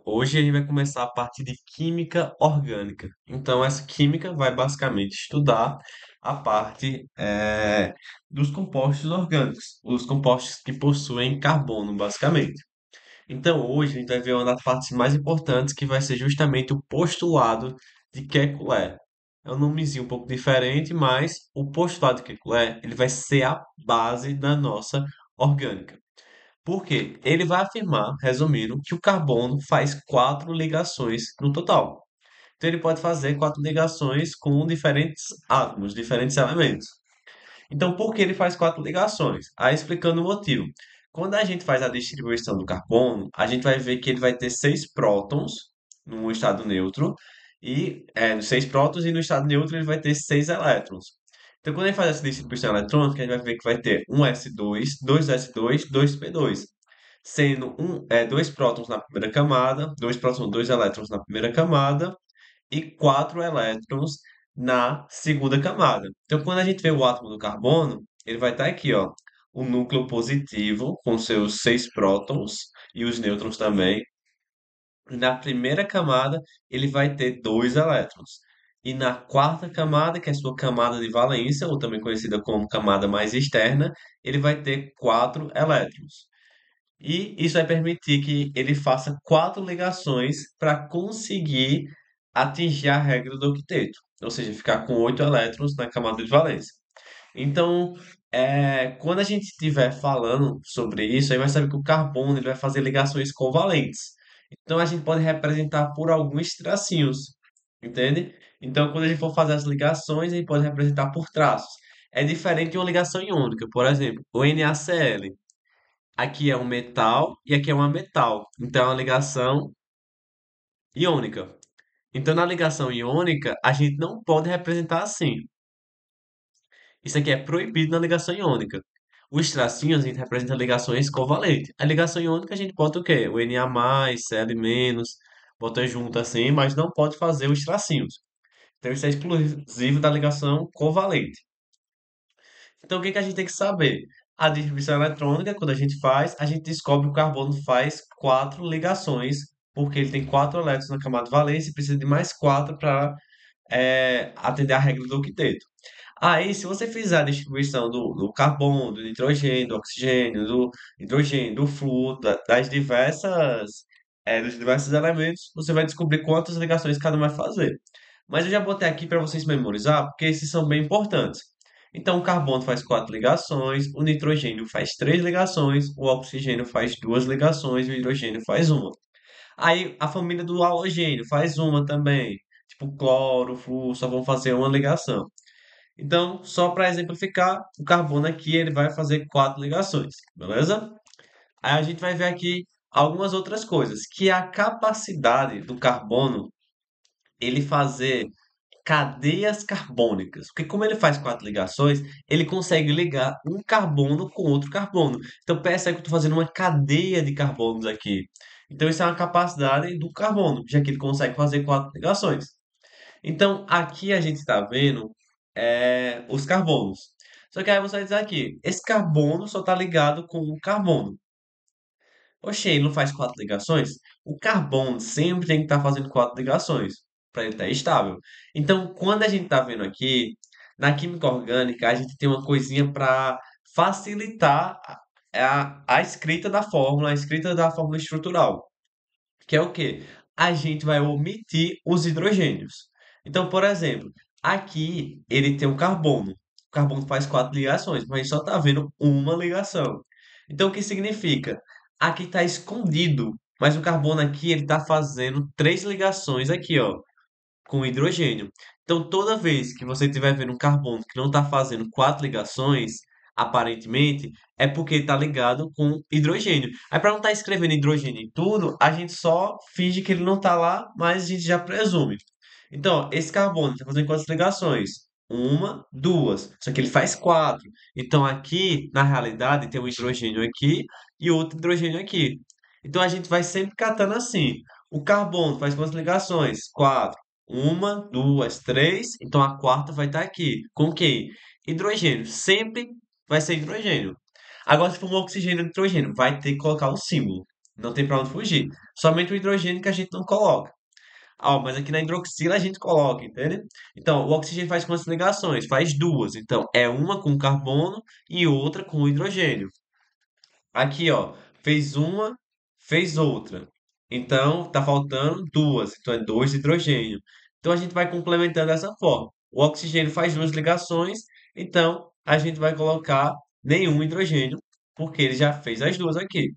Hoje a gente vai começar a parte de química orgânica. Então, essa química vai basicamente estudar a parte dos compostos orgânicos, os compostos que possuem carbono, basicamente. Então, hoje a gente vai ver uma das partes mais importantes, que vai ser justamente o postulado de Kekulé. É um nomezinho um pouco diferente, mas o postulado de Kekulé, ele vai ser a base da nossa orgânica. Por quê? Ele vai afirmar, resumindo, que o carbono faz quatro ligações no total. Então ele pode fazer quatro ligações com diferentes átomos, diferentes elementos. Então por que ele faz quatro ligações? Aí explicando o motivo. Quando a gente faz a distribuição do carbono, a gente vai ver que ele vai ter seis prótons no estado neutro seis prótons, e no estado neutro ele vai ter seis elétrons. Então quando ele faz essa distribuição eletrônica, a gente vai ver que vai ter um S2, dois S2, dois P2, sendo dois prótons na primeira camada, dois prótons, dois elétrons na primeira camada e quatro elétrons na segunda camada. Então, quando a gente vê o átomo do carbono, ele vai estar aqui, ó, o núcleo positivo com seus seis prótons e os nêutrons também. E na primeira camada, ele vai ter dois elétrons. E na quarta camada, que é a sua camada de valência, ou também conhecida como camada mais externa, ele vai ter quatro elétrons. E isso vai permitir que ele faça quatro ligações para conseguir atingir a regra do octeto, ou seja, ficar com oito elétrons na camada de valência. Então, quando a gente estiver falando sobre isso, aí vai saber que o carbono ele vai fazer ligações covalentes. Então, a gente pode representar por alguns tracinhos, entende? Então, quando a gente for fazer as ligações, a gente pode representar por traços. É diferente de uma ligação iônica, por exemplo, o NaCl. Aqui é um metal e aqui é uma metal. Então é uma ligação iônica. Então na ligação iônica, a gente não pode representar assim. Isso aqui é proibido na ligação iônica. Os tracinhos a gente representa ligações covalentes. A ligação iônica a gente bota o quê? O Na+, Cl-, bota junto assim, mas não pode fazer os tracinhos. Então isso é exclusivo da ligação covalente. Então, o que que a gente tem que saber? A distribuição eletrônica, quando a gente faz, a gente descobre que o carbono faz quatro ligações, porque ele tem quatro elétrons na camada de valência e precisa de mais quatro para atender a regra do octeto. Aí, se você fizer a distribuição do carbono, do nitrogênio, do oxigênio, do hidrogênio, do flúor, dos diversos elementos, você vai descobrir quantas ligações cada um vai fazer. Mas eu já botei aqui para vocês memorizar, porque esses são bem importantes. Então, o carbono faz quatro ligações, o nitrogênio faz três ligações, o oxigênio faz duas ligações e o hidrogênio faz uma. Aí, a família do halogênio faz uma também. Tipo, cloro, flúor, só vão fazer uma ligação. Então, só para exemplificar, o carbono aqui ele vai fazer quatro ligações, beleza? Aí a gente vai ver aqui algumas outras coisas, que é a capacidade do carbono ele fazer cadeias carbônicas. Porque como ele faz quatro ligações, ele consegue ligar um carbono com outro carbono. Então percebe que eu estou fazendo uma cadeia de carbonos aqui. Então isso é uma capacidade do carbono, já que ele consegue fazer quatro ligações. Então aqui a gente está vendo os carbonos. Só que aí você vai dizer aqui, esse carbono só está ligado com o carbono. Oxe, ele não faz quatro ligações? O carbono sempre tem que estar fazendo quatro ligações para ele estar estável. Então, quando a gente está vendo aqui, na química orgânica, a gente tem uma coisinha para facilitar a escrita da fórmula, a escrita da fórmula estrutural, que é o quê? A gente vai omitir os hidrogênios. Então, por exemplo, aqui ele tem o carbono. O carbono faz quatro ligações, mas a gente só está vendo uma ligação. Então, o que significa? Aqui está escondido, mas o carbono aqui ele está fazendo três ligações aqui, ó, com hidrogênio. Então, toda vez que você estiver vendo um carbono que não está fazendo quatro ligações, aparentemente, é porque está ligado com hidrogênio. Aí, para não estar escrevendo hidrogênio em tudo, a gente só finge que ele não está lá, mas a gente já presume. Então, ó, esse carbono está fazendo quantas ligações? Uma, duas. Só que ele faz quatro. Então, aqui, na realidade, tem um hidrogênio aqui e outro hidrogênio aqui. Então, a gente vai sempre catando assim. O carbono faz quantas ligações? Quatro. Uma, duas, três. Então a quarta vai estar aqui. Com quem? Hidrogênio. Sempre vai ser hidrogênio. Agora, se for um oxigênio e nitrogênio, vai ter que colocar o símbolo. Não tem para onde fugir. Somente o hidrogênio que a gente não coloca. Ah, mas aqui na hidroxila a gente coloca, entende? Então, o oxigênio faz quantas ligações? Faz duas. Então, é uma com carbono e outra com hidrogênio. Aqui, ó, fez uma, fez outra. Então, tá faltando duas. Então, é dois hidrogênio. Então, a gente vai complementando dessa forma. O oxigênio faz duas ligações, então a gente vai colocar nenhum hidrogênio, porque ele já fez as duas aqui.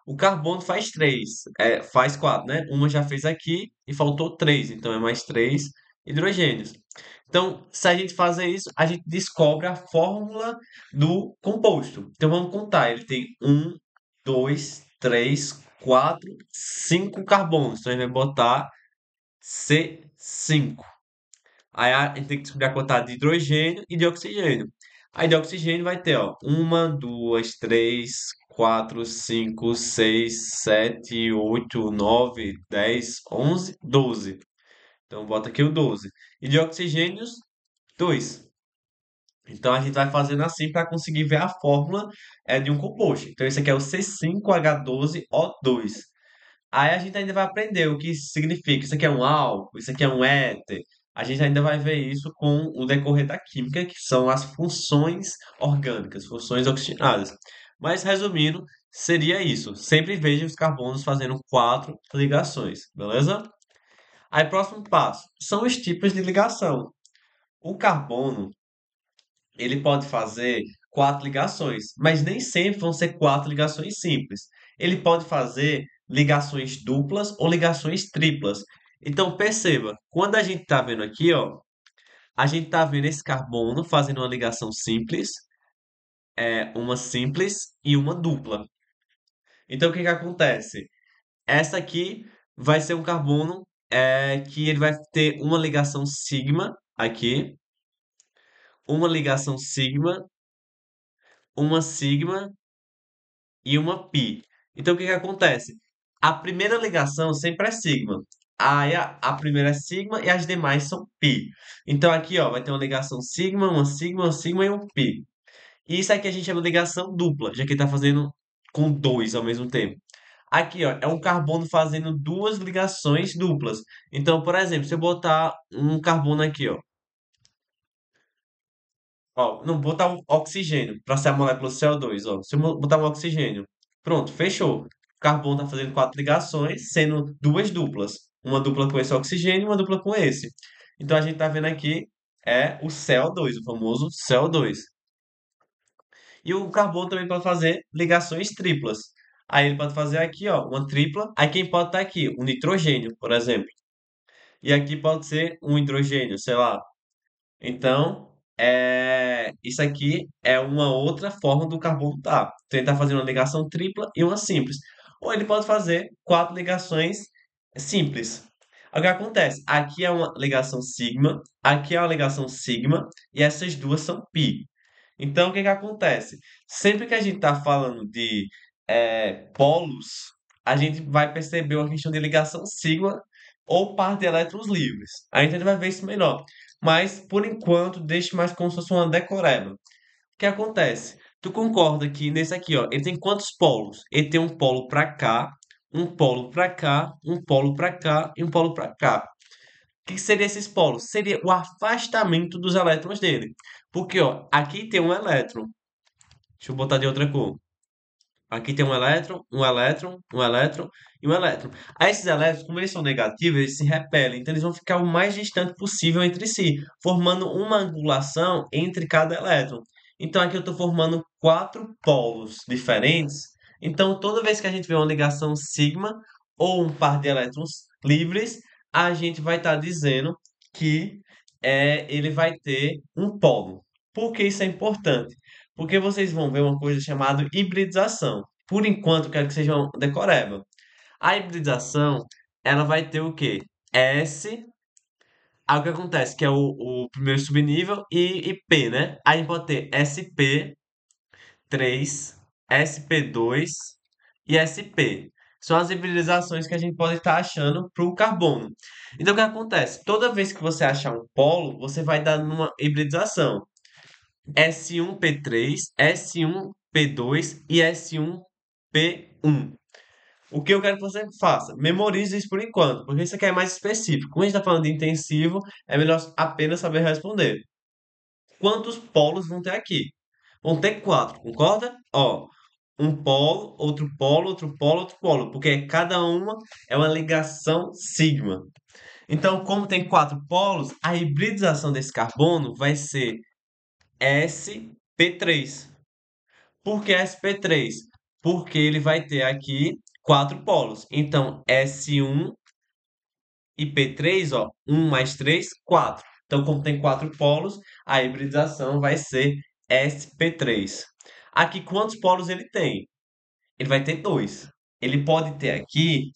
O carbono faz três, faz quatro, né? Uma já fez aqui e faltou três, então é mais três hidrogênios. Então, se a gente fazer isso, a gente descobre a fórmula do composto. Então, vamos contar. Ele tem um, dois, três, quatro, cinco carbonos. Então, a gente vai botar C5. Aí a gente tem que descobrir a quantidade de hidrogênio e de oxigênio. Aí de oxigênio vai ter, ó, uma, duas, três, quatro, cinco, seis, sete, oito, nove, 10, 11, 12. Então bota aqui o 12. E de oxigênios, dois. Então a gente vai fazendo assim para conseguir ver a fórmula de um composto. Então esse aqui é o C5H12O2. Aí a gente ainda vai aprender o que isso significa. Isso aqui é um álcool, isso aqui é um éter. A gente ainda vai ver isso com o decorrer da química, que são as funções orgânicas, funções oxigenadas. Mas resumindo, seria isso. Sempre veja os carbonos fazendo quatro ligações, beleza? Aí, próximo passo, são os tipos de ligação. O carbono, ele pode fazer quatro ligações, mas nem sempre vão ser quatro ligações simples. Ele pode fazer ligações duplas ou ligações triplas. Então perceba, quando a gente está vendo aqui, ó, a gente está vendo esse carbono fazendo uma ligação simples, uma simples e uma dupla. Então o que que acontece? Essa aqui vai ser um carbono que ele vai ter uma ligação sigma aqui, uma ligação sigma, uma sigma e uma pi. Então, o que que acontece? A primeira ligação sempre é sigma. Aí a primeira é sigma e as demais são pi. Então, aqui ó, vai ter uma ligação sigma, uma sigma e um pi. E isso aqui a gente chama de ligação dupla, já que ele está fazendo com dois ao mesmo tempo. Aqui ó, é um carbono fazendo duas ligações duplas. Então, por exemplo, se eu botar um carbono aqui, ó, não, botar um oxigênio para ser a molécula CO2, ó. Se eu botar um oxigênio, pronto, fechou. O carbono está fazendo quatro ligações, sendo duas duplas. Uma dupla com esse oxigênio e uma dupla com esse. Então a gente está vendo aqui o CO2, o famoso CO2. E o carbono também pode fazer ligações triplas. Aí ele pode fazer aqui, ó, uma tripla. Aí quem pode estar aqui? Um nitrogênio, por exemplo. E aqui pode ser um hidrogênio, sei lá. Então, isso aqui é uma outra forma do carbono estar. Tentar fazer uma ligação tripla e uma simples. Ou ele pode fazer quatro ligações simples. O que acontece? Aqui é uma ligação sigma, aqui é uma ligação sigma, e essas duas são pi. Então, o que que acontece? Sempre que a gente está falando de polos, a gente vai perceber uma questão de ligação sigma ou par de elétrons livres. A gente vai ver isso melhor. Mas, por enquanto, deixe mais como se fosse uma decoreba. O que acontece? Tu concorda que nesse aqui, ó, ele tem quantos polos? Ele tem um polo para cá, um polo para cá, um polo para cá e um polo para cá. O que seria esses polos? Seria o afastamento dos elétrons dele. Porque, ó, aqui tem um elétron. Deixa eu botar de outra cor. Aqui tem um elétron, um elétron, um elétron e um elétron. Aí esses elétrons, como eles são negativos, eles se repelem. Então eles vão ficar o mais distante possível entre si, formando uma angulação entre cada elétron. Então aqui eu estou formando quatro polos diferentes. Então toda vez que a gente vê uma ligação sigma ou um par de elétrons livres, a gente vai estar dizendo que ele vai ter um polo. Por que isso é importante? Porque vocês vão ver uma coisa chamada hibridização. Por enquanto, eu quero que sejam decoreba. A hibridização, ela vai ter o quê? S, aí o que acontece? Que é o primeiro subnível e P, né? Aí a gente pode ter SP3, SP2 e SP. São as hibridizações que a gente pode estar achando para o carbono. Então, o que acontece? Toda vez que você achar um polo, você vai dar uma hibridização. S1P3, S1P2 e S1P1. O que eu quero que você faça? Memorize isso por enquanto, porque isso aqui é mais específico. Como a gente está falando de intensivo, é melhor apenas saber responder. Quantos polos vão ter aqui? Vão ter quatro, concorda? Ó, um polo, outro polo, outro polo, outro polo, porque cada uma é uma ligação sigma. Então, como tem quatro polos, a hibridização desse carbono vai ser sp3. Por que sp3? Porque ele vai ter aqui quatro polos. Então, S1 e P3, ó, 1 mais 3, 4. Então, como tem quatro polos, a hibridização vai ser sp3. Aqui, quantos polos ele tem? Ele vai ter dois. Ele pode ter aqui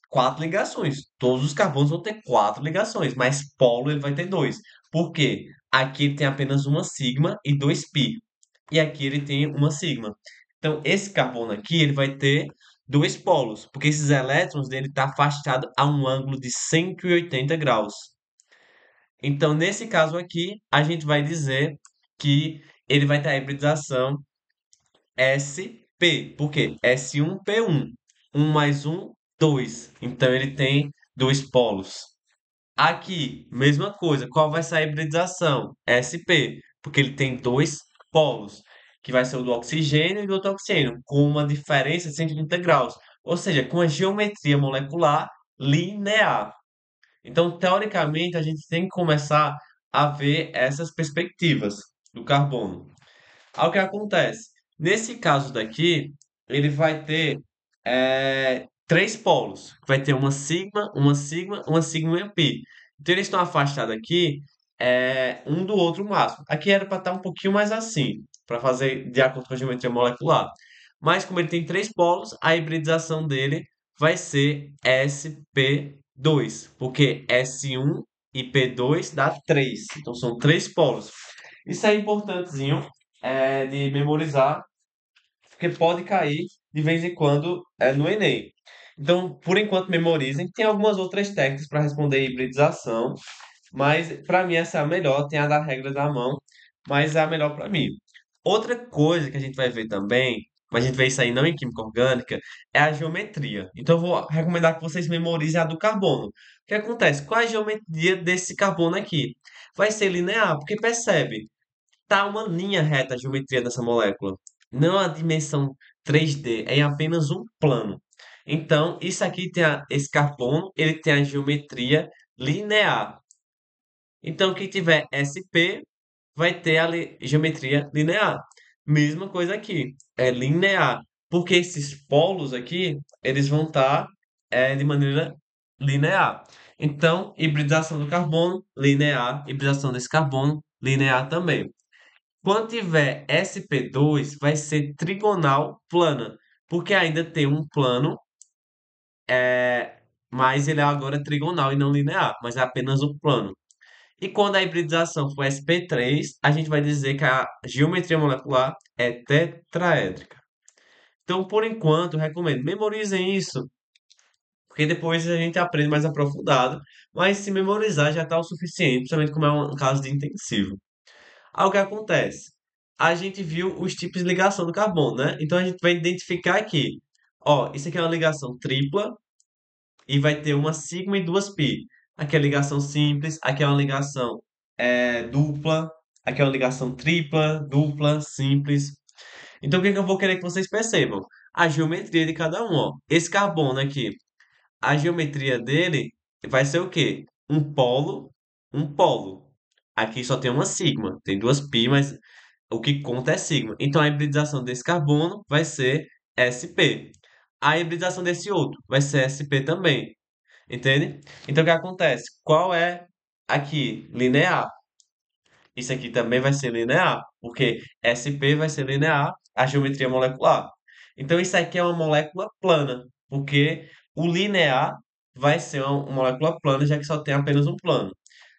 quatro ligações. Todos os carbonos vão ter quatro ligações, mas polo ele vai ter dois. Por quê? Aqui ele tem apenas uma sigma e dois pi. E aqui ele tem uma sigma. Então, esse carbono aqui ele vai ter dois polos, porque esses elétrons dele estão afastados a um ângulo de 180 graus. Então, nesse caso aqui, a gente vai dizer que ele vai ter a hibridização SP. Por quê? S1P1. 1 mais um, 2. Então, ele tem dois polos. Aqui, mesma coisa. Qual vai ser a hibridização? SP. Porque ele tem dois polos, que vai ser o do oxigênio e do outro oxigênio, com uma diferença de 130 graus. Ou seja, com a geometria molecular linear. Então, teoricamente, a gente tem que começar a ver essas perspectivas do carbono. Aí o que acontece? Nesse caso daqui, ele vai ter três polos. Vai ter uma sigma, uma sigma, uma sigma e uma pi. Então eles estão afastados aqui um do outro máximo. Aqui era para estar um pouquinho mais assim, para fazer de acordo com a geometria molecular. Mas como ele tem três polos, a hibridização dele vai ser sp2, porque S1 e P2 dá 3. Então são três polos. Isso é importantezinho de memorizar, porque pode cair de vez em quando no Enem. Então, por enquanto, memorizem. Tem algumas outras técnicas para responder hibridização, mas para mim essa é a melhor. Tem a da regra da mão, mas é a melhor para mim. Outra coisa que a gente vai ver também, mas a gente vê isso aí não em química orgânica, é a geometria. Então, eu vou recomendar que vocês memorizem a do carbono. O que acontece? Qual é a geometria desse carbono aqui? Vai ser linear, porque percebe, tá uma linha reta a geometria dessa molécula. Não a dimensão 3D, é em apenas um plano. Então, isso aqui esse carbono, ele tem a geometria linear. Então, quem tiver SP vai ter a geometria linear. Mesma coisa aqui, é linear, porque esses polos aqui, eles vão estar de maneira linear. Então, hibridização do carbono, linear, hibridização desse carbono, linear também. Quando tiver SP2, vai ser trigonal plana, porque ainda tem um plano, mas ele é agora trigonal e não linear, mas é apenas um plano. E quando a hibridização for SP3, a gente vai dizer que a geometria molecular é tetraédrica. Então, por enquanto, eu recomendo, memorizem isso, porque depois a gente aprende mais aprofundado, mas se memorizar já está o suficiente, principalmente como é um caso de intensivo. Aí o que acontece? A gente viu os tipos de ligação do carbono, né? Então a gente vai identificar aqui. Ó, isso aqui é uma ligação tripla e vai ter uma sigma e duas pi. Aqui é a ligação simples, aqui é uma ligação dupla, aqui é uma ligação tripla, dupla, simples. Então o que que eu vou querer que vocês percebam? A geometria de cada um, ó. Esse carbono aqui, a geometria dele vai ser o quê? Um polo, um polo. Aqui só tem uma sigma, tem duas pi, mas o que conta é sigma. Então a hibridização desse carbono vai ser sp. A hibridização desse outro vai ser sp também. Entende? Então o que acontece? Qual é aqui? Linear. Isso aqui também vai ser linear, porque sp vai ser linear a geometria molecular. Então isso aqui é uma molécula plana, porque o linear vai ser uma molécula plana, já que só tem apenas um plano.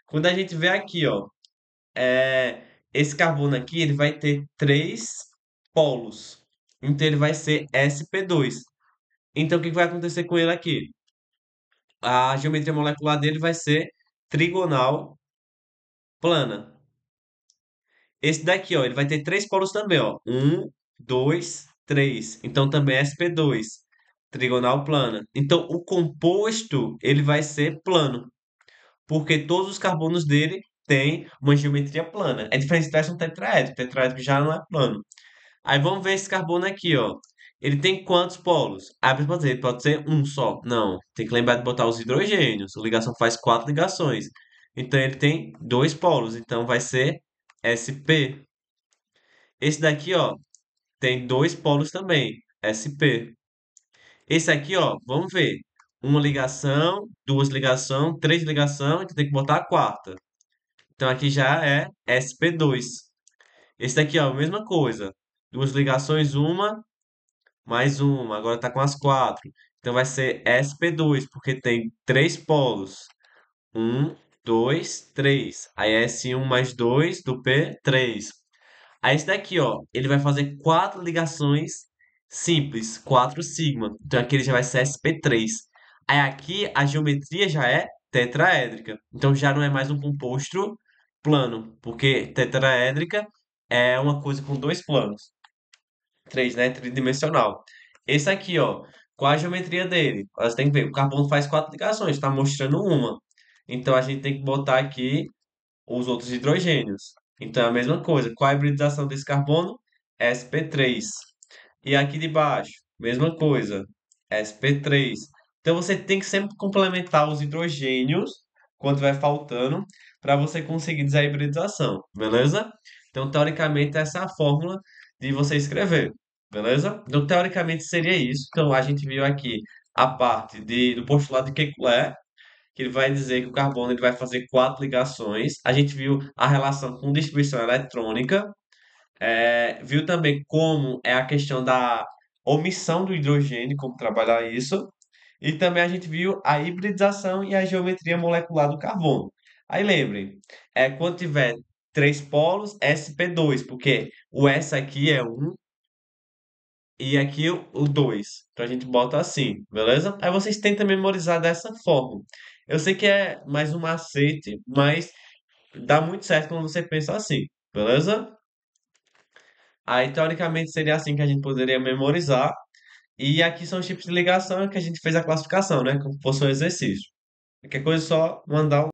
Quando a gente vê aqui, ó, esse carbono aqui, ele vai ter três polos. Então ele vai ser sp2. Então o que que vai acontecer com ele aqui? A geometria molecular dele vai ser trigonal plana. Esse daqui, ó, ele vai ter três polos também, ó. Um, dois, três. Então também é sp2. trigonal plana. Então, o composto, ele vai ser plano, porque todos os carbonos dele têm uma geometria plana. É diferente de um tetraédrico. O tetraédrico já não é plano. Aí vamos ver esse carbono aqui, ó. Ele tem quantos polos? Ah, mas pode ser um só. Não, tem que lembrar de botar os hidrogênios. A ligação faz quatro ligações. Então ele tem dois polos. Então vai ser sp. Esse daqui, ó, tem dois polos também. sp. Esse aqui, ó, vamos ver. Uma ligação, duas ligações, três ligações, então tem que botar a quarta. Então aqui já é sp2. Esse daqui, ó, mesma coisa. Duas ligações, uma mais uma. Agora tá com as quatro. Então vai ser sp2, porque tem três polos. Um, dois, três. Aí é S1 mais 2 do P, 3. Aí esse daqui, ó, ele vai fazer quatro ligações simples, 4 sigma. Então aqui ele já vai ser sp3. Aí aqui a geometria já é tetraédrica. Então já não é mais um composto plano, porque tetraédrica é uma coisa com dois planos. Três, né? Tridimensional. Esse aqui, ó, qual a geometria dele? Você tem que ver, o carbono faz quatro ligações, está mostrando uma. Então a gente tem que botar aqui os outros hidrogênios. Então é a mesma coisa. Qual a hibridização desse carbono? sp3. E aqui de baixo, mesma coisa, sp3. Então você tem que sempre complementar os hidrogênios quando vai faltando para você conseguir dizer a hibridização, beleza? Então, teoricamente, essa é a fórmula de você escrever, beleza? Então, teoricamente, seria isso. Então, a gente viu aqui a parte do postulado de Kekulé, que ele vai dizer que o carbono ele vai fazer quatro ligações. A gente viu a relação com distribuição eletrônica, viu também como é a questão da omissão do hidrogênio, como trabalhar isso. E também a gente viu a hibridização e a geometria molecular do carbono. Aí lembrem, quando tiver três polos, sp2, porque o S aqui é um e aqui o 2. Então a gente bota assim, beleza? Aí vocês tentam memorizar dessa forma. Eu sei que é mais um macete, mas dá muito certo quando você pensa assim, beleza? Aí, teoricamente, seria assim que a gente poderia memorizar. E aqui são os tipos de ligação que a gente fez a classificação, né? Como fosse um exercício. Qualquer coisa, é só mandar